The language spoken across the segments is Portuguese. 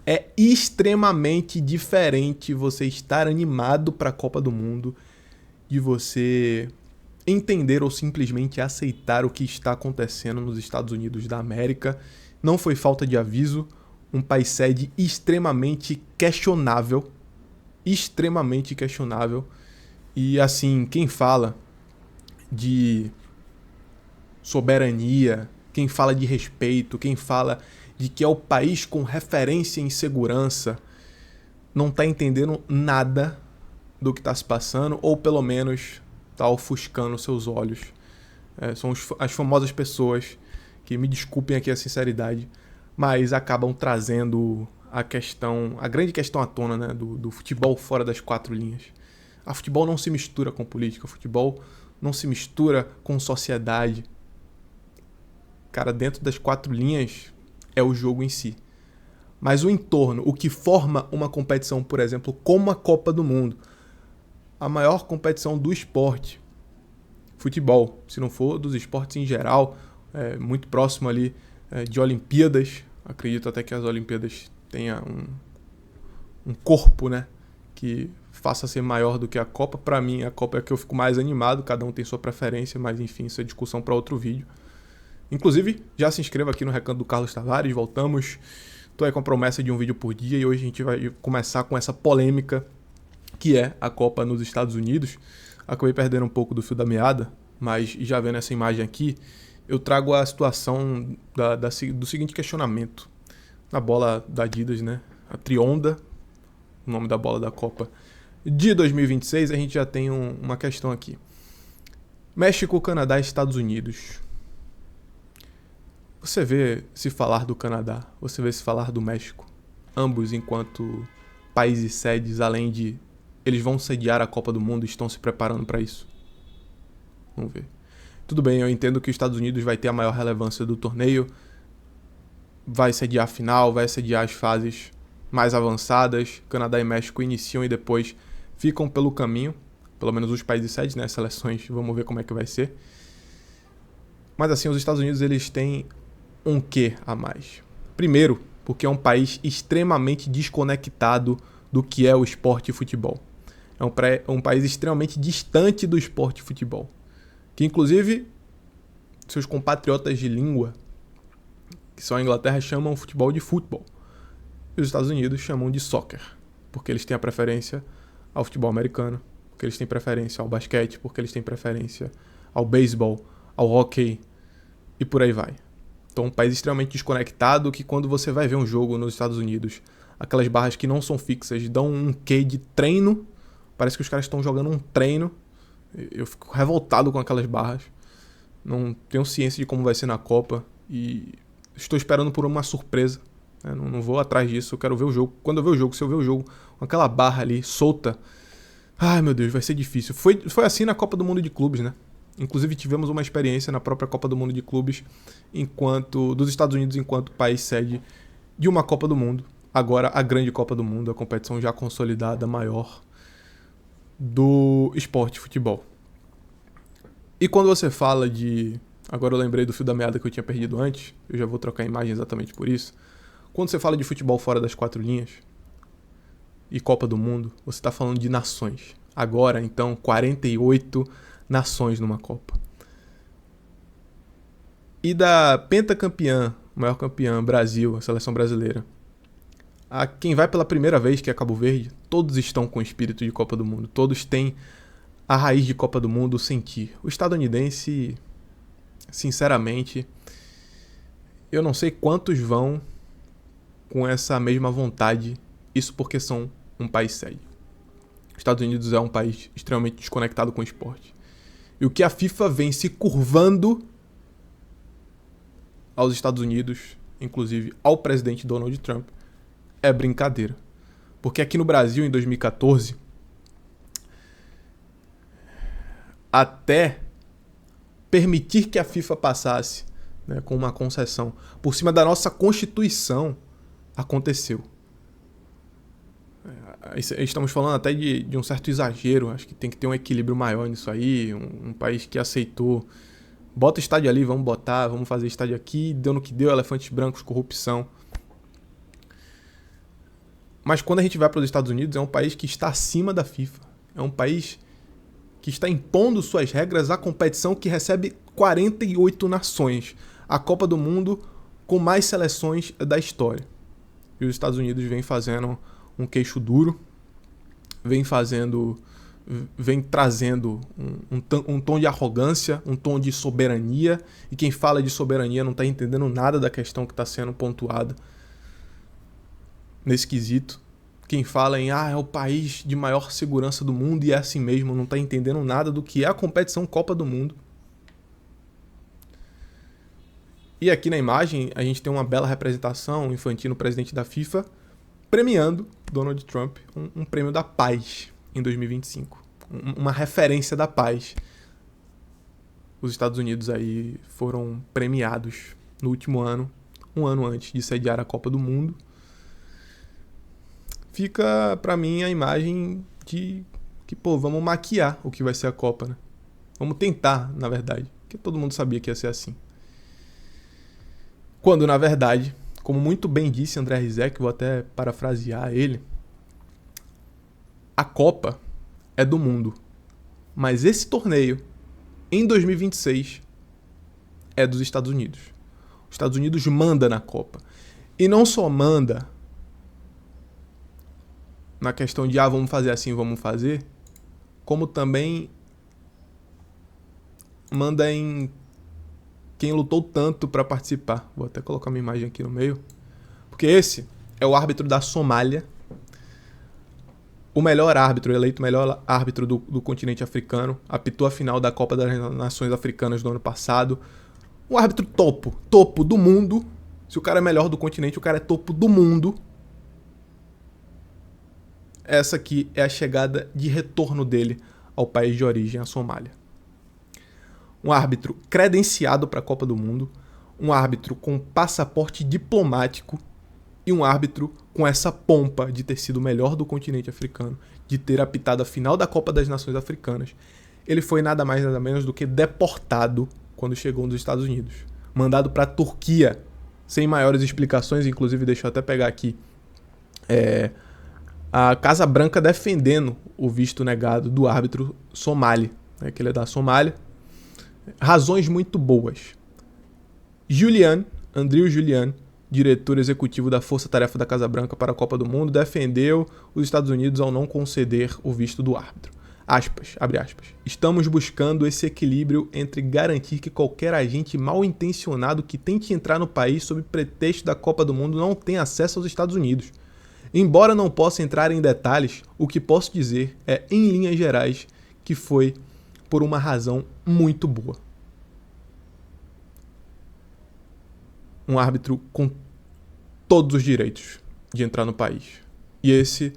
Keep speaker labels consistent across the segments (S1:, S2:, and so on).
S1: É extremamente diferente você estar animado para a Copa do Mundo de você entender ou simplesmente aceitar o que está acontecendo nos Estados Unidos da América. Não foi falta de aviso, um país sede extremamente questionável. E assim, quem fala de soberania, quem fala de respeito, quem fala de que é o país com referência em segurança, não está entendendo nada do que está se passando, ou pelo menos está ofuscando seus olhos. São as famosas pessoas que, me desculpem aqui a sinceridade, mas acabam trazendo a grande questão à tona, né, do futebol fora das quatro linhas. A futebol não se mistura com política, o futebol não se mistura com sociedade. Cara, dentro das quatro linhas é o jogo em si. Mas o entorno, o que forma uma competição, por exemplo, como a Copa do Mundo, a maior competição do esporte, futebol, se não for dos esportes em geral, muito próximo ali de Olimpíadas. Acredito até que as Olimpíadas tenham um corpo, né, que faça ser maior do que a Copa. Para mim, a Copa é a que eu fico mais animado, cada um tem sua preferência, mas enfim, isso é discussão para outro vídeo. Inclusive, já se inscreva aqui no Recanto do Carlos Tavares, voltamos. Tô aí com a promessa de um vídeo por dia e hoje a gente vai começar com essa polêmica que é a Copa nos Estados Unidos. Acabei perdendo um pouco do fio da meada, mas já vendo essa imagem aqui, eu trago a situação do seguinte questionamento. Na bola da Adidas, né? A Trionda, o nome da bola da Copa de 2026, a gente já tem uma questão aqui. México, Canadá e Estados Unidos. Você vê se falar do Canadá, você vê se falar do México, ambos enquanto países sedes, além de eles vão sediar a Copa do Mundo e estão se preparando para isso. Vamos ver. Tudo bem, eu entendo que os Estados Unidos vai ter a maior relevância do torneio, vai sediar a final, vai sediar as fases mais avançadas. Canadá e México iniciam e depois ficam pelo caminho, pelo menos os países sedes, né, as seleções, vamos ver como é que vai ser. Mas assim, os Estados Unidos eles têm um quê a mais? Primeiro, porque é um país extremamente desconectado do que é o esporte e futebol. É um país extremamente distante do esporte e futebol. Que inclusive seus compatriotas de língua, que são a Inglaterra, chamam o futebol de futebol. E os Estados Unidos chamam de soccer, porque eles têm a preferência ao futebol americano, porque eles têm preferência ao basquete, porque eles têm preferência ao beisebol, ao hóquei e por aí vai. Então, um país extremamente desconectado que quando você vai ver um jogo nos Estados Unidos, aquelas barras que não são fixas dão um quê de treino, parece que os caras estão jogando um treino. Eu fico revoltado com aquelas barras. Não tenho ciência de como vai ser na Copa e estou esperando por uma surpresa. Não vou atrás disso, eu quero ver o jogo. Quando eu ver o jogo, se eu ver o jogo com aquela barra ali solta, ai meu Deus, vai ser difícil. Foi assim na Copa do Mundo de Clubes, né? Inclusive tivemos uma experiência na própria Copa do Mundo de Clubes dos Estados Unidos enquanto país sede de uma Copa do Mundo. Agora a grande Copa do Mundo, a competição já consolidada, maior do esporte futebol. E quando você fala de... Agora eu lembrei do fio da meada que eu tinha perdido antes, eu já vou trocar a imagem exatamente por isso. Quando você fala de futebol fora das quatro linhas e Copa do Mundo, você está falando de nações. Agora, então, 48 nações numa Copa. E da pentacampeã, maior campeã, Brasil, a seleção brasileira, a quem vai pela primeira vez, que é Cabo Verde, todos estão com o espírito de Copa do Mundo. Todos têm a raiz de Copa do Mundo sentir. O estadunidense, sinceramente, eu não sei quantos vão com essa mesma vontade. Isso porque são um país sede. Os Estados Unidos é um país extremamente desconectado com o esporte. E o que a FIFA vem se curvando aos Estados Unidos, inclusive ao presidente Donald Trump, é brincadeira. Porque aqui no Brasil, em 2014, até permitir que a FIFA passasse, né, com uma concessão por cima da nossa Constituição, aconteceu. Estamos falando até de um certo exagero, acho que tem que ter um equilíbrio maior nisso aí, um país que aceitou, bota estádio ali, vamos fazer estádio aqui, deu no que deu, elefantes brancos, corrupção. Mas quando a gente vai para os Estados Unidos, é um país que está acima da FIFA. É um país que está impondo suas regras à competição que recebe 48 nações. A Copa do Mundo com mais seleções da história. E os Estados Unidos vem fazendo um queixo duro, vem trazendo um tom de arrogância, um tom de soberania, e quem fala de soberania não está entendendo nada da questão que está sendo pontuada nesse quesito. Quem fala em é o país de maior segurança do mundo e é assim mesmo, não está entendendo nada do que é a competição Copa do Mundo. E aqui na imagem a gente tem uma bela representação infantil no presidente da FIFA premiando Donald Trump um prêmio da paz em 2025. Uma referência da paz. Os Estados Unidos aí foram premiados no último ano, um ano antes de sediar a Copa do Mundo. Fica pra mim a imagem de que, vamos maquiar o que vai ser a Copa, né? Vamos tentar, na verdade, porque todo mundo sabia que ia ser assim. Quando, na verdade, como muito bem disse André Rizek, vou até parafrasear ele, a Copa é do mundo, mas esse torneio, em 2026, é dos Estados Unidos. Os Estados Unidos manda na Copa. E não só manda na questão de vamos fazer assim, vamos fazer, como também manda em quem lutou tanto para participar. Vou até colocar minha imagem aqui no meio. Porque esse é o árbitro da Somália. O melhor árbitro, eleito o melhor árbitro do continente africano. Apitou a final da Copa das Nações Africanas do ano passado. Um árbitro topo do mundo. Se o cara é melhor do continente, o cara é topo do mundo. Essa aqui é a chegada de retorno dele ao país de origem, a Somália. Um árbitro credenciado para a Copa do Mundo, um árbitro com passaporte diplomático e um árbitro com essa pompa de ter sido o melhor do continente africano, de ter apitado a final da Copa das Nações Africanas. Ele foi nada mais nada menos do que deportado quando chegou nos Estados Unidos. Mandado para a Turquia, sem maiores explicações, inclusive deixa eu até pegar aqui a Casa Branca defendendo o visto negado do árbitro somali, que ele é da Somália. Razões muito boas. Andrew Julian, diretor executivo da Força Tarefa da Casa Branca para a Copa do Mundo, defendeu os Estados Unidos ao não conceder o visto do árbitro. Abre aspas. Estamos buscando esse equilíbrio entre garantir que qualquer agente mal intencionado que tente entrar no país sob pretexto da Copa do Mundo não tenha acesso aos Estados Unidos. Embora não possa entrar em detalhes, o que posso dizer é, em linhas gerais, que foi por uma razão muito boa. Um árbitro com todos os direitos de entrar no país. E esse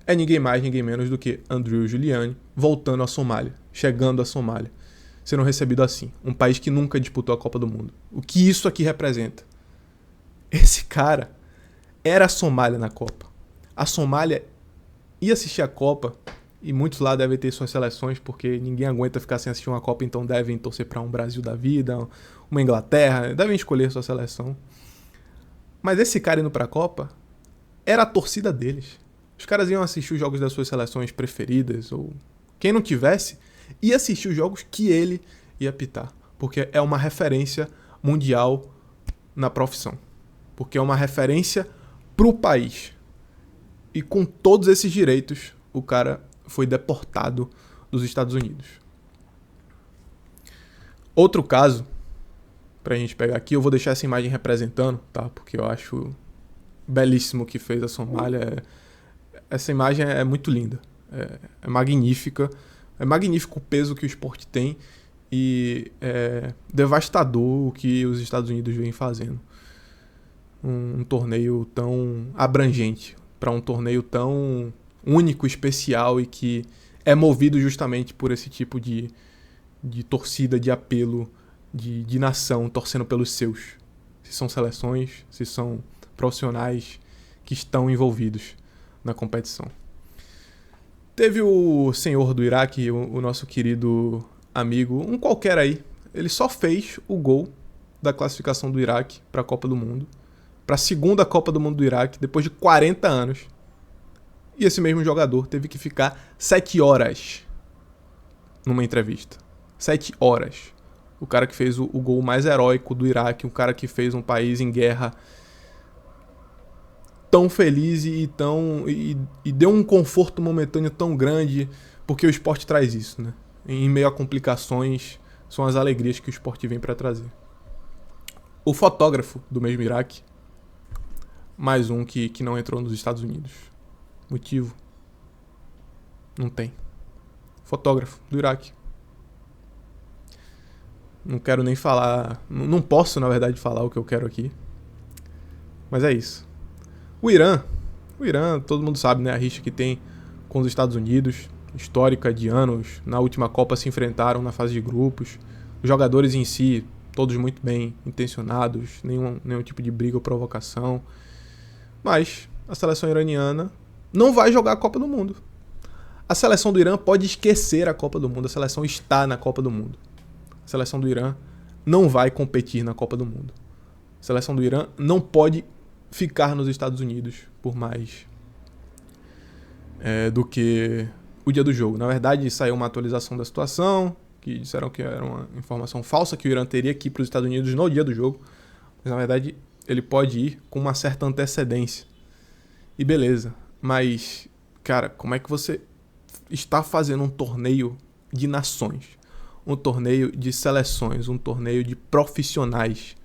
S1: é ninguém mais, ninguém menos do que Andrew Giuliani, voltando à Somália, chegando à Somália, sendo recebido assim. Um país que nunca disputou a Copa do Mundo. O que isso aqui representa? Esse cara era a Somália na Copa. A Somália ia assistir a Copa, e muitos lá devem ter suas seleções, porque ninguém aguenta ficar sem assistir uma Copa, então devem torcer para um Brasil da vida, uma Inglaterra, devem escolher sua seleção. Mas esse cara indo para a Copa era a torcida deles. Os caras iam assistir os jogos das suas seleções preferidas, ou quem não tivesse, ia assistir os jogos que ele ia apitar, porque é uma referência mundial na profissão, porque é uma referência pro país. E com todos esses direitos, o cara foi deportado dos Estados Unidos. Outro caso, pra gente pegar aqui, eu vou deixar essa imagem representando, tá? Porque eu acho belíssimo o que fez a Somália. Essa imagem é muito linda, é magnífica, é magnífico o peso que o esporte tem e é devastador o que os Estados Unidos vêm fazendo. Um torneio tão abrangente, para um torneio tão único, especial e que é movido justamente por esse tipo de torcida, de apelo, de nação, torcendo pelos seus. Se são seleções, se são profissionais que estão envolvidos na competição. Teve o senhor do Iraque, o nosso querido amigo, um qualquer aí, ele só fez o gol da classificação do Iraque para a Copa do Mundo, para a segunda Copa do Mundo do Iraque, depois de 40 anos. E esse mesmo jogador teve que ficar 7 horas numa entrevista. 7 horas. O cara que fez o gol mais heróico do Iraque, o cara que fez um país em guerra tão feliz e deu um conforto momentâneo tão grande, porque o esporte traz isso, né? Em meio a complicações, são as alegrias que o esporte vem para trazer. O fotógrafo do mesmo Iraque, mais um que não entrou nos Estados Unidos. Motivo? Não tem. Fotógrafo do Iraque. Não quero nem falar, não posso, na verdade, falar o que eu quero aqui. Mas é isso. O Irã, todo mundo sabe, né, a rixa que tem com os Estados Unidos, histórica de anos. Na última Copa se enfrentaram na fase de grupos. Os jogadores em si, todos muito bem intencionados, nenhum tipo de briga ou provocação. Mas a seleção iraniana não vai jogar a Copa do Mundo. A seleção do Irã pode esquecer a Copa do Mundo, a seleção está na Copa do Mundo. A seleção do Irã não vai competir na Copa do Mundo. A seleção do Irã não pode ficar nos Estados Unidos por mais do que o dia do jogo. Na verdade, saiu uma atualização da situação, que disseram que era uma informação falsa, que o Irã teria que ir para os Estados Unidos no dia do jogo. Mas, na verdade, ele pode ir com uma certa antecedência. E beleza. Mas, cara, como é que você está fazendo um torneio de nações? Um torneio de seleções, um torneio de profissionais.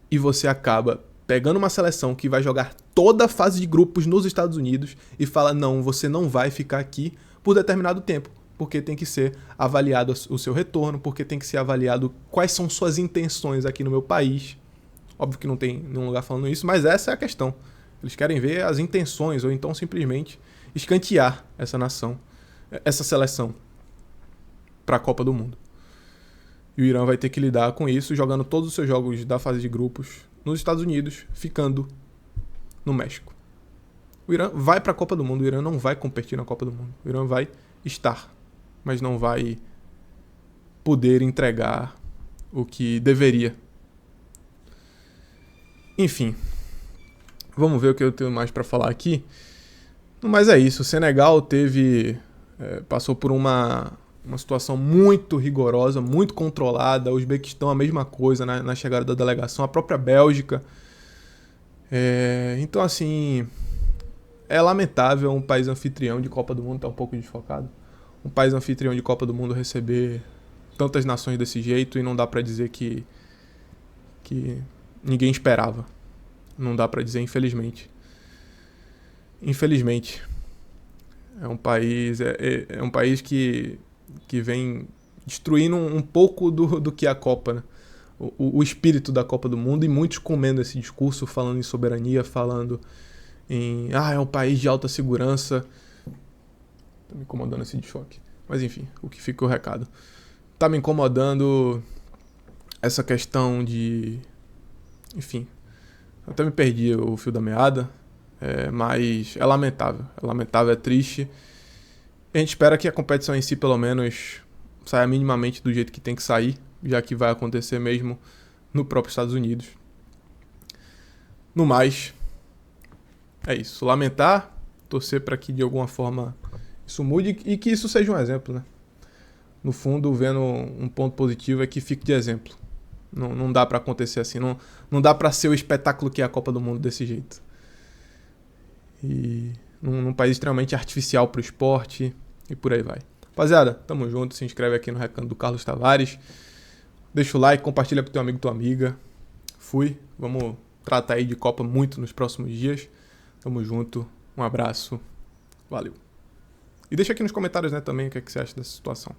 S1: E você acaba pegando uma seleção que vai jogar toda a fase de grupos nos Estados Unidos e fala, não, você não vai ficar aqui por determinado tempo, porque tem que ser avaliado o seu retorno, porque tem que ser avaliado quais são suas intenções aqui no meu país. Óbvio que não tem nenhum lugar falando isso, mas essa é a questão. Eles querem ver as intenções, ou então simplesmente escantear essa nação, essa seleção para a Copa do Mundo. E o Irã vai ter que lidar com isso, jogando todos os seus jogos da fase de grupos nos Estados Unidos, ficando no México. O Irã vai para a Copa do Mundo, o Irã não vai competir na Copa do Mundo. O Irã vai estar, mas não vai poder entregar o que deveria. Enfim, vamos ver o que eu tenho mais para falar aqui. Mas é isso, o Senegal passou por uma situação muito rigorosa, muito controlada. O Uzbequistão a mesma coisa na chegada da delegação, a própria Bélgica. Então, assim, é lamentável um país anfitrião de Copa do Mundo estar um pouco desfocado. Um país anfitrião de Copa do Mundo receber tantas nações desse jeito e não dá pra dizer que ninguém esperava. Não dá pra dizer, infelizmente. Infelizmente. É um país que vem destruindo um pouco do que é a Copa, né? O espírito da Copa do Mundo, e muitos comendo esse discurso, falando em soberania, falando em é um país de alta segurança. Tá me incomodando esse desfoque. Mas enfim, o que fica é o recado. Tá me incomodando essa questão de... Enfim, até me perdi o fio da meada, mas é lamentável, é triste. A gente espera que a competição em si, pelo menos, saia minimamente do jeito que tem que sair, já que vai acontecer mesmo no próprio Estados Unidos. No mais, é isso. Lamentar, torcer para que de alguma forma isso mude e que isso seja um exemplo, né? No fundo, vendo um ponto positivo é que fique de exemplo. Não dá para acontecer assim, não dá para ser o espetáculo que é a Copa do Mundo desse jeito. E num país extremamente artificial pro esporte e por aí vai. Rapaziada, tamo junto, se inscreve aqui no Recanto do Carlos Tavares. Deixa o like, compartilha com teu amigo, tua amiga. Fui, vamos tratar aí de Copa muito nos próximos dias. Tamo junto, um abraço, valeu. E deixa aqui nos comentários, né, também o que é que você acha dessa situação.